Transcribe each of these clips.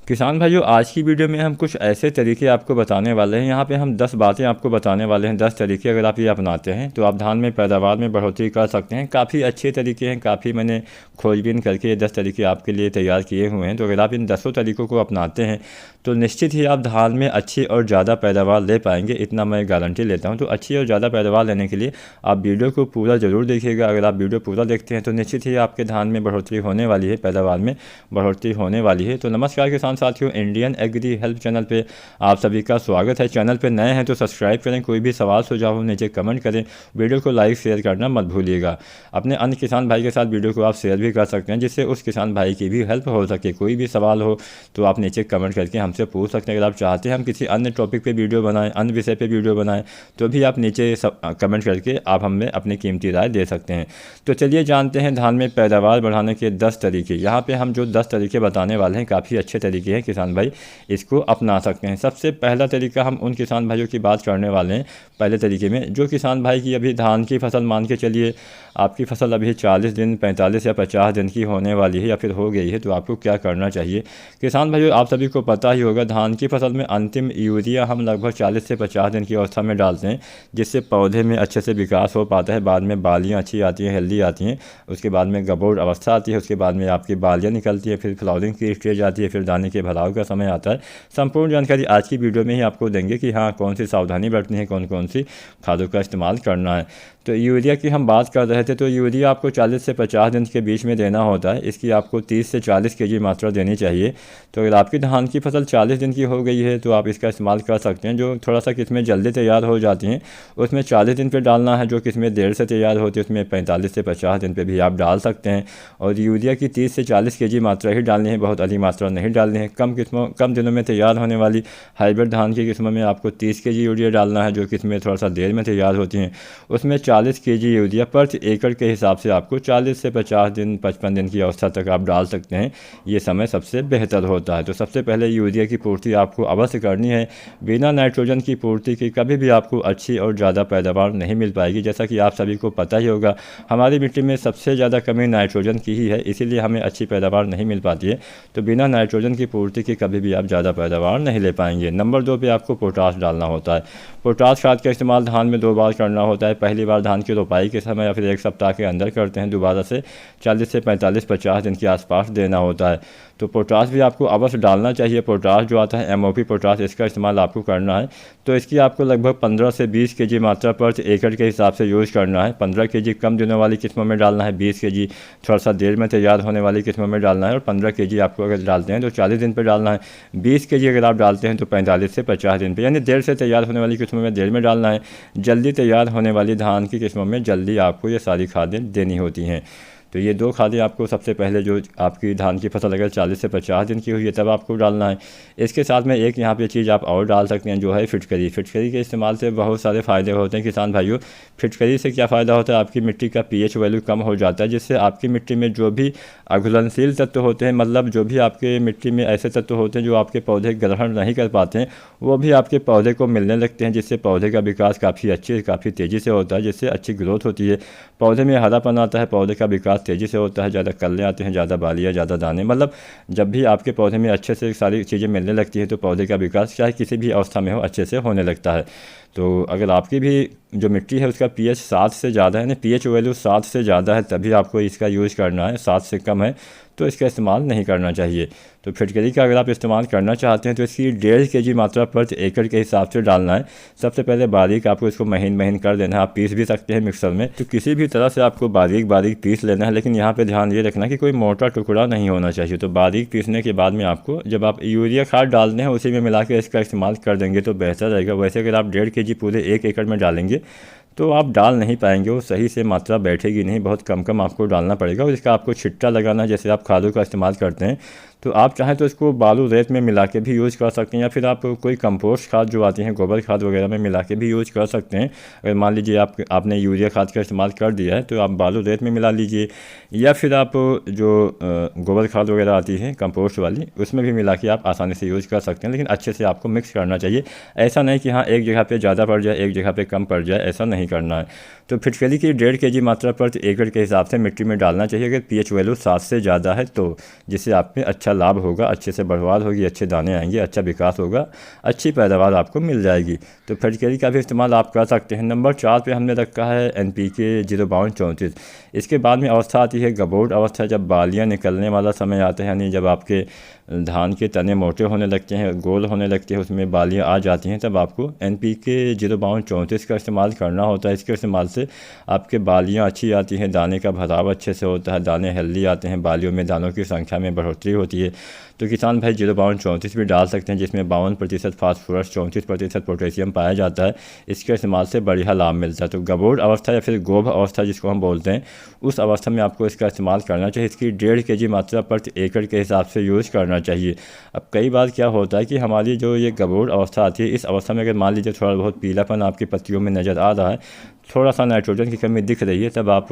किसान भाइयों, आज की वीडियो में हम कुछ ऐसे तरीके आपको बताने वाले हैं। यहाँ पे हम 10 बातें आपको बताने वाले हैं, 10 तरीके। अगर आप ये अपनाते हैं तो आप धान में पैदावार में बढ़ोतरी कर सकते हैं। काफ़ी अच्छे तरीके हैं, काफ़ी मैंने खोजबीन करके ये 10 तरीके आपके लिए तैयार किए हुए हैं। तो अगर आप इन 10 तरीकों को अपनाते हैं तो निश्चित ही आप धान में अच्छी और ज़्यादा पैदावार ले पाएंगे, इतना मैं गारंटी लेता हूँ। तो अच्छी और ज़्यादा पैदावार लेने के लिए आप वीडियो को पूरा ज़रूर देखिएगा। अगर आप वीडियो पूरा देखते हैं तो निश्चित ही आपके धान में बढ़ोतरी होने वाली है, पैदावार में बढ़ोतरी होने वाली है। तो नमस्कार किसान साथियों, इंडियन एग्री हेल्प चैनल पे आप सभी का स्वागत है। चैनल पे नए हैं तो सब्सक्राइब करें। कोई भी सवाल सुझाव हो नीचे कमेंट करें। वीडियो को लाइक शेयर करना मत भूलिएगा। अपने अन्य किसान भाई के साथ वीडियो को आप शेयर भी कर सकते हैं, जिससे उस किसान भाई की भी हेल्प हो सके। कोई भी सवाल हो तो आप नीचे कमेंट करके हमसे पूछ सकते हैं। अगर आप चाहते हैं हम किसी अन्य टॉपिक पे वीडियो बनाएं, अन्य विषय पे वीडियो बनाएं, तो भी आप नीचे कमेंट करके आप हमें अपनी कीमती राय दे सकते हैं। तो चलिए जानते हैं धान में पैदावार बढ़ाने के 10 तरीके। यहाँ पे हम जो 10 तरीके बताने वाले हैं काफ़ी अच्छे तरीके हैं, किसान भाई इसको अपना सकते हैं। सबसे पहला तरीका हम उन किसान भाइयों की बात करने वाले हैं। पहले तरीके में जो किसान भाई की अभी धान की फसल, मान के चलिए आपकी फसल अभी 40 दिन, 45 या 50 दिन की होने वाली है या फिर हो गई है, तो आपको क्या करना चाहिए। किसान भाइयों, आप सभी को पता ही होगा, धान की फसल में अंतिम यूरिया हम लगभग 40 से 50 दिन की अवस्था में डालते हैं, जिससे पौधे में अच्छे से विकास हो पाता है। बाद में बालियाँ अच्छी आती हैं, हेल्दी आती हैं। उसके बाद में गबोड़ अवस्था आती है, उसके बाद में आपकी बालियाँ निकलती है, फिर फ्लावरिंग की स्टेज आती है, फिर दाने के भराव का समय आता है। संपूर्ण जानकारी आज की वीडियो में ही आपको देंगे कि हाँ, कौन सी सावधानी बरतनी है, कौन कौन सी खादों का इस्तेमाल करना है। तो यूरिया की हम बात कर रहे थे, तो यूरिया आपको 40 से 50 दिन के बीच में देना होता है। इसकी आपको 30 से 40 केजी मात्रा देनी चाहिए। तो अगर आपकी धान की फसल 40 दिन की हो गई है तो आप इसका इस्तेमाल कर सकते हैं। जो थोड़ा सा किस्में जल्दी तैयार हो जाती हैं उसमें 40 दिन पे डालना है। जो किस्में देर से तैयार होती है उसमें 45 से 50 दिन पे भी आप डाल सकते हैं। और यूरिया की 30 से 40 केजी मात्रा ही डालनी है, बहुत अधिक मात्रा नहीं डालनी है। कम दिनों में तैयार होने वाली हाइब्रिड धान की किस्मों में आपको 30 केजी यूरिया डालना है। जो किस्में थोड़ा सा देर में तैयार होती हैं उसमें 40 केजी यूरिया प्रति एकड़ के हिसाब से आपको 40 से 50 दिन, 55 दिन की अवस्था तक आप डाल सकते हैं। ये समय सबसे बेहतर होता है। तो सबसे पहले यूरिया की पूर्ति आपको अवश्य करनी है। बिना नाइट्रोजन की पूर्ति की कभी भी आपको अच्छी और ज़्यादा पैदावार नहीं मिल पाएगी। जैसा कि आप सभी को पता ही होगा, हमारी मिट्टी में सबसे ज़्यादा कमी नाइट्रोजन की ही है, इसीलिए हमें अच्छी पैदावार नहीं मिल पाती है। तो बिना नाइट्रोजन की पूर्ति के कभी भी आप ज़्यादा पैदावार नहीं ले पाएंगे। नंबर 2 पे आपको पोटाश डालना होता है। पोटाश खाद का इस्तेमाल धान में 2 बार करना होता है। पहली बार धान की रोपाई के समय या फिर 1 सप्ताह के अंदर करते हैं। दोबारा से 40 से 45-50 दिन के आसपास देना होता है। तो पोटाश भी आपको अवश्य डालना चाहिए। पोटाश जो आता है एमओपी पोटाश, इसका इस्तेमाल आपको करना है। तो इसकी आपको लगभग 15 से 20 केजी मात्रा प्रति एकड़ के हिसाब से यूज़ करना है। 15 केजी कम दिनों वाली किस्मों में डालना है, 20 केजी थोड़ा सा देर में तैयार होने वाली किस्मों में डालना है, और 15 केजी आपको अगर डालते हैं तो 40 दिन पर डालना है। 20 केजी अगर आप डालते हैं तो 45 से 50 दिन पर, यानी देर से तैयार होने वाली किस्मों में देर में डालना है। जल्दी तैयार होने वाली धान की किस्मों में जल्दी आपको ये सारी खादें देनी होती हैं। तो ये 2 खादें आपको सबसे पहले, जो आपकी धान की फसल अगर 40 से 50 दिन की हुई है तब आपको डालना है। इसके साथ में एक यहाँ पे चीज़ आप और डाल सकते हैं, जो है फिटकरी। फिटकरी के इस्तेमाल से बहुत सारे फ़ायदे होते हैं किसान भाइयों। फिटकरी से क्या फ़ायदा होता है, आपकी मिट्टी का पीएच वैल्यू कम हो जाता है, जिससे आपकी मिट्टी में जो भी अघुलनशील तत्व होते हैं, मतलब जो भी आपके मिट्टी में ऐसे तत्व होते हैं जो आपके पौधे ग्रहण नहीं कर पाते हैं, वो भी आपके पौधे को मिलने लगते हैं, जिससे पौधे का विकास काफ़ी तेज़ी से होता है, जिससे अच्छी ग्रोथ होती है। पौधे में हरापन आता है, पौधे का विकास तेज़ी से होता है, ज़्यादा कल्ले आते हैं, ज़्यादा बालियाँ, ज़्यादा दाने। मतलब जब भी आपके पौधे में अच्छे से सारी चीज़ें मिलने लगती है तो पौधे का विकास चाहे किसी भी अवस्था में हो अच्छे से होने लगता है। तो अगर आपकी भी जो मिट्टी है उसका पीएच 7 से ज़्यादा है, यानी पीएच वैल्यू 7 से ज़्यादा है, तभी आपको इसका यूज़ करना है। 7 से कम है तो इसका इस्तेमाल नहीं करना चाहिए। तो फिटकरी का अगर आप इस्तेमाल करना चाहते हैं तो इसकी 1.5 केजी मात्रा प्रति एकड़ के हिसाब से डालना है। सबसे पहले बारीक आपको इसको महीन महीन कर देना है। आप पीस भी सकते हैं मिक्सर में, तो किसी भी तरह से आपको बारीक बारीक पीस लेना है, लेकिन यहाँ पे ध्यान ये रखना कि कोई मोटा टुकड़ा नहीं होना चाहिए। तो बारीक पीसने के बाद में आपको, जब आप यूरिया खाद डालते हैं उसी में मिला के इसका इस्तेमाल कर देंगे तो बेहतर रहेगा। वैसे अगर आप 1.5 केजी पूरे 1 एकड़ में डालेंगे तो आप डाल नहीं पाएंगे, वो सही से मात्रा बैठेगी नहीं, बहुत कम कम आपको डालना पड़ेगा। और इसका आपको छिट्टा लगाना है, जैसे आप खादों का इस्तेमाल करते हैं तो आप चाहें तो इसको बालू रेत में मिला के भी यूज़ कर सकते हैं, या फिर आप कोई कंपोस्ट खाद जो आती हैं गोबर खाद वगैरह में मिला के भी यूज़ कर सकते हैं। अगर मान लीजिए आपने यूरिया खाद का इस्तेमाल कर दिया है तो आप बालू रेत में मिला लीजिए, या फिर आप जो गोबर खाद वगैरह आती है कंपोस्ट वाली उसमें भी मिला के आप आसानी से यूज़ कर सकते हैं। लेकिन अच्छे से आपको मिक्स करना चाहिए, ऐसा नहीं कि हाँ एक जगह पर ज़्यादा पड़ जाए एक जगह पर कम पड़ जाए, ऐसा नहीं करना है। तो फिटकरी की 1.5 केजी मात्रा प्रति एकड़ के हिसाब से मिट्टी में डालना चाहिए अगर पीएच वैल्यू 7 से ज़्यादा है तो, जिससे आप में अच्छा लाभ होगा, अच्छे से बढ़वार होगी, अच्छे दाने आएंगे, अच्छा विकास होगा, अच्छी पैदावार आपको मिल जाएगी। तो फटकरी का भी इस्तेमाल आप कर सकते हैं। नंबर 4 पे हमने रखा है NPK 05234। इसके बाद में अवस्था आती है गबोट अवस्था, जब बालियाँ निकलने वाला समय आता है, यानी जब आपके धान के तने मोटे होने लगते हैं, गोल होने लगते हैं, उसमें बालियाँ आ जाती हैं, तब आपको NPK 05234 का इस्तेमाल करना होता है। इसके इस्तेमाल से आपके बालियाँ अच्छी आती हैं, दाने का भराव अच्छे से होता है, दाने हेल्दी आते हैं, बालियों में दानों की संख्या में बढ़ोतरी होती है। तो किसान भाई 05234 भी डाल सकते हैं, जिसमें 52% फास्फोरस, 34% पोटेशियम पाया जाता है। इसके इस्तेमाल से बढ़िया लाभ मिलता है। तो गबोट अवस्था या फिर गोभ अवस्था जिसको हम बोलते हैं, उस अवस्था में आपको इसका इस्तेमाल करना चाहिए। इसकी 1.5 kg मात्रा प्रति एकड़ के हिसाब से यूज़ करना चाहिए। अब कई बार क्या होता है कि हमारी जो ये गबोट अवस्था आती है, इस अवस्था में अगर मान लीजिए थोड़ा बहुत पीलापन आपकी पत्तियों में नज़र आ रहा है, थोड़ा सा नाइट्रोजन की कमी दिख रही है, तब आप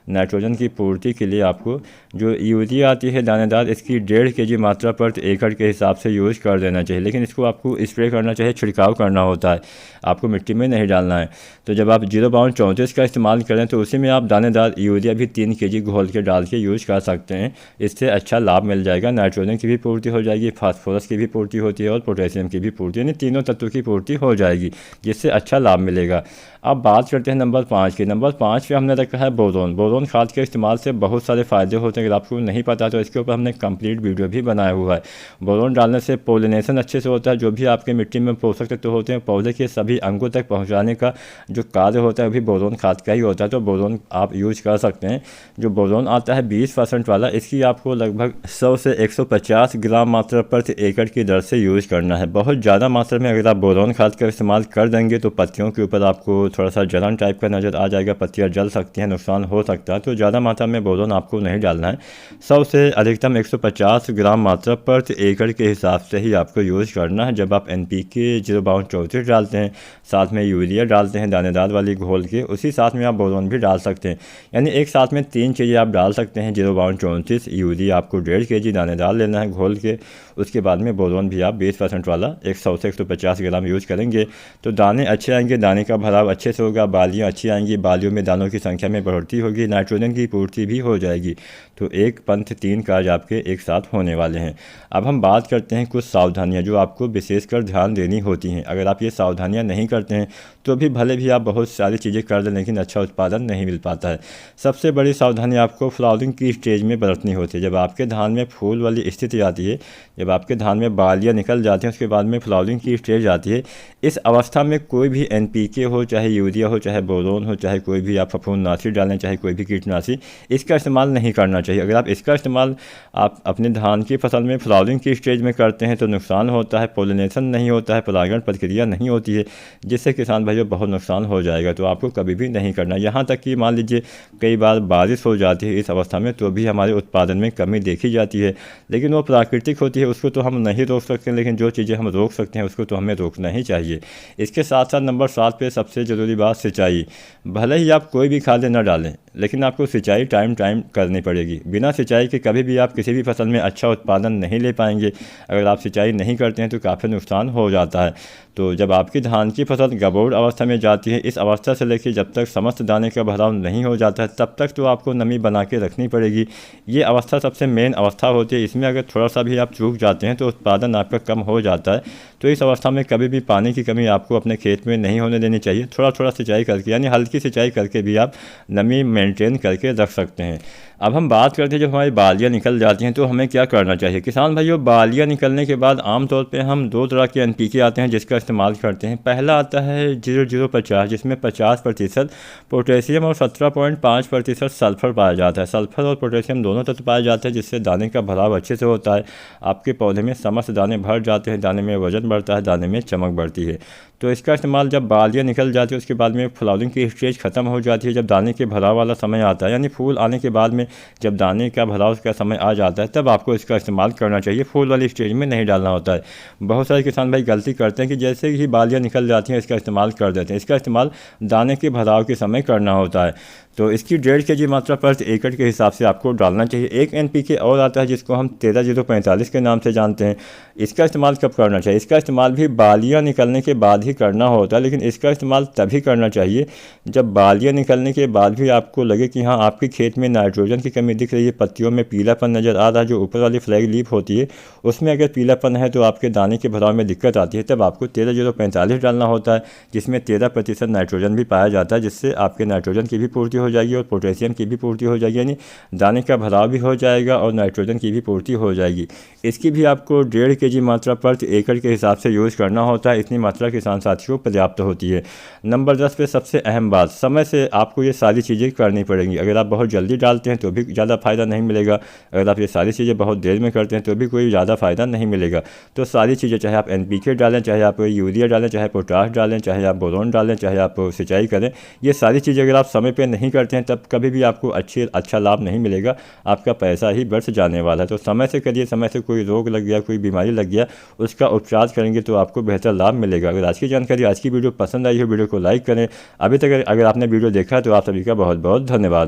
नाइट्रोजन की पूर्ति के लिए आपको जो यूरिया आती है दानेदार, इसकी 1.5 kg मात्रा प्रति एकड़ के हिसाब से यूज़ कर देना चाहिए। लेकिन इसको आपको स्प्रे करना चाहिए, छिड़काव करना होता है, आपको मिट्टी में नहीं डालना है। तो जब आप 05234 का इस्तेमाल करें तो उसी में आप दानेदार यूरिया भी 3 kg घोल के डाल के यूज़ कर सकते हैं। इससे अच्छा लाभ मिल जाएगा, नाइट्रोजन की भी पूर्ति हो जाएगी, फास्फोरस की भी पूर्ति होती है और पोटेशियम की भी पूर्ति, यानी तीनों तत्वों की पूर्ति हो जाएगी, जिससे अच्छा लाभ मिलेगा। अब बात करते हैं नंबर 5 की। नंबर 5 पे हमने रखा है बोरोन। बोरोन खाद के इस्तेमाल से बहुत सारे फ़ायदे होते हैं, अगर आपको नहीं पता तो इसके ऊपर हमने कंप्लीट वीडियो भी बनाया हुआ है। बोरोन डालने से पोलिनेशन अच्छे से होता है, जो भी आपके मिट्टी में पोषक तत्व होते हैं पौधे के सभी अंगों तक पहुँचाने का जो कार्य होता है, अभी बोरोन खाद का ही होता है। तो बोरोन आप यूज कर सकते हैं। जो बोरोन आता है 20% वाला, इसकी आपको लगभग 100 से 150 ग्राम मात्रा प्रति एकड़ की दर से यूज़ करना है। बहुत ज़्यादा मात्रा में अगर आप बोरोन खाद का इस्तेमाल कर देंगे तो पत्तियों के ऊपर आपको थोड़ा सा जलन टाइप का नज़र आ जाएगा, पत्तियां जल सकती हैं, नुकसान हो सकता है। तो ज़्यादा मात्रा में बोरोन आपको नहीं डालना है। 100 से अधिकतम 150 ग्राम मात्रा प्रति एकड़ के हिसाब से ही आपको यूज़ करना है। जब आप NPK 05234 डालते हैं, साथ में यूरिया डालते हैं दानेदार वाली घोल के, उसी साथ में आप बोरोन भी डाल सकते हैं। यानी एक साथ में 3 चीज़ें आप डाल सकते हैं। 05234 यूरिया आपको 1.5 kg दानेदार लेना है घोल के, उसके बाद में बोरोन भी आप 20% वाला 100 से 150 ग्राम यूज़ करेंगे तो दाने अच्छे आएंगे, दाने का भराव अच्छे से होगा, बालियाँ अच्छी आएंगी, बालियों में दानों की संख्या में बढ़ोतरी होगी, नाइट्रोजन की पूर्ति भी हो जाएगी। तो एक पंथ 3 कार्य आपके एक साथ होने वाले हैं। अब हम बात करते हैं कुछ सावधानियां जो आपको विशेषकर ध्यान देनी होती हैं। अगर आप ये सावधानियां नहीं करते हैं तो भी भले भी आप बहुत सारी चीज़ें कर दें, लेकिन अच्छा उत्पादन नहीं मिल पाता है। सबसे बड़ी सावधानी आपको फ्लावरिंग की स्टेज में बरतनी होती है। जब आपके धान में फूल वाली स्थिति आती है, जब आपके धान में बालियाँ निकल जाती हैं, उसके बाद में फ्लावरिंग की स्टेज आती है, इस अवस्था में कोई भी NPK हो, चाहे यूरिया हो, चाहे बोरोन हो, चाहे कोई भी आप फफूंदनाशी डालें, चाहे कोई भी कीटनाशी, इसका इस्तेमाल नहीं करना चाहिए। अगर आप इसका इस्तेमाल आप अपने धान की फसल में फ्लावरिंग की स्टेज में करते हैं तो नुकसान होता है, पोलिनेशन नहीं होता है, परागण प्रक्रिया नहीं होती है, जिससे किसान भाइयों बहुत नुकसान हो जाएगा। तो आपको कभी भी नहीं करना। यहाँ तक कि मान लीजिए कई बार बारिश हो जाती है इस अवस्था में, तो भी हमारे उत्पादन में कमी देखी जाती है, लेकिन वो प्राकृतिक होती है, उसको तो हम नहीं रोक सकते, लेकिन जो चीज़ें हम रोक सकते हैं उसको तो हमें रोकना ही चाहिए। इसके साथ साथ नंबर 7 पे सबसे ज़रूरी बात सिंचाई। भले ही आप कोई भी खाद न डालें, लेकिन आपको सिंचाई टाइम करनी पड़ेगी। बिना सिंचाई के कभी भी आप किसी भी फसल में अच्छा उत्पादन नहीं ले पाएंगे। अगर आप सिंचाई नहीं करते हैं तो काफ़ी नुकसान हो जाता है। तो जब आपकी धान की फसल गबोड़ अवस्था में जाती है, इस अवस्था से लेकर जब तक समस्त दाने का भराव नहीं हो जाता है, तब तक तो आपको नमी बना के रखनी पड़ेगी। ये अवस्था सबसे मेन अवस्था होती है। इसमें अगर थोड़ा सा भी आप चूक जाते हैं तो उत्पादन आपका कम हो जाता है। तो इस अवस्था में कभी भी पानी की कमी आपको अपने खेत में नहीं होने देनी चाहिए। थोड़ा थोड़ा सिंचाई करके, यानी हल्की सिंचाई करके भी आप नमी मेंटेन करके रख सकते हैं। अब हम बात करते हैं जब हमारी बालियाँ निकल जाती हैं तो हमें क्या करना चाहिए। किसान भाइयों, बालियाँ निकलने के बाद आमतौर पे हम 2 तरह के NPK आते हैं जिसका इस्तेमाल करते हैं। पहला आता है 0050, जिसमें 50% पोटेशियम और 17.5% सल्फर पाया जाता है। सल्फर और पोटेशियम दोनों तत्व पाए जाते हैं, जिससे दाने का भराव अच्छे से होता है, आपके पौधे में समस्त दाने भर जाते हैं, दाने में वजन बढ़ता है, दाने में चमक बढ़ती है। तो इसका इस्तेमाल जब बालियाँ निकल जाती है उसके बाद में फ्लावरिंग की स्टेज खत्म हो जाती है, जब दाने के भराव वाला समय आता है, यानी फूल आने के बाद में जब दाने का भराव का समय आ जाता है, तब आपको इसका इस्तेमाल करना चाहिए। फूल वाली स्टेज में नहीं डालना होता है। बहुत सारे किसान भाई गलती करते हैं कि जैसे ही बालियाँ निकल जाती हैं इसका इस्तेमाल कर देते हैं। इसका इस्तेमाल दाने के भराव के समय करना होता है। तो इसकी 1.5 kg मात्रा प्रति एकड़ के हिसाब से आपको डालना चाहिए। एक NPK और आता है जिसको हम 13-0-45 के नाम से जानते हैं। इसका इस्तेमाल कब करना चाहिए? इसका इस्तेमाल भी बालियाँ निकलने के बाद ही करना होता है, लेकिन इसका इस्तेमाल तभी करना चाहिए जब बालियाँ निकलने के बाद भी आपको लगे कि हाँ आपके खेत में नाइट्रोजन की कमी दिख रही है, पत्तियों में पीलापन नज़र आ रहा है, जो ऊपर वाली फ्लैग लीफ होती है उसमें अगर पीलापन है तो आपके दाने के भराव में दिक्कत आती है, तब आपको 13-0-45 डालना होता है, जिसमें 13% नाइट्रोजन भी पाया जाता है, जिससे आपके नाइट्रोजन की भी पूर्ति हो जाएगी और पोटेशियम की भी पूर्ति हो जाएगी, यानी दाने का भराव भी हो जाएगा और नाइट्रोजन की भी पूर्ति हो जाएगी। इसकी भी आपको 1.5 kg मात्रा प्रति एकड़ के हिसाब से यूज़ करना होता है। इतनी मात्रा किसान साथियों पर्याप्त होती है। नंबर 10 पे सबसे अहम बात, समय से आपको ये सारी चीज़ें करनी पड़ेंगी। अगर आप बहुत जल्दी डालते हैं तो भी ज़्यादा फ़ायदा नहीं मिलेगा, अगर आप ये सारी चीज़ें बहुत देर में करते हैं तो भी कोई ज़्यादा फ़ायदा नहीं मिलेगा। तो सारी चीज़ें, चाहे आप NPK डालें, चाहे आप यूरिया डालें, चाहे पोटाश डालें, चाहे आप बोरोन डालें, चाहे आप सिंचाई करें, ये सारी चीज़ें अगर आप समय पे नहीं करते हैं तब कभी भी आपको अच्छा लाभ नहीं मिलेगा, आपका पैसा ही बरस जाने वाला है। तो समय से करिए, समय से कोई रोग लग गया, कोई बीमारी लग गया, उसका उपचार करेंगे तो आपको बेहतर लाभ मिलेगा। अगर आज की जानकारी, आज की वीडियो पसंद आई हो, वीडियो को लाइक करें। अभी तक अगर आपने वीडियो देखा तो आप सभी का बहुत बहुत धन्यवाद।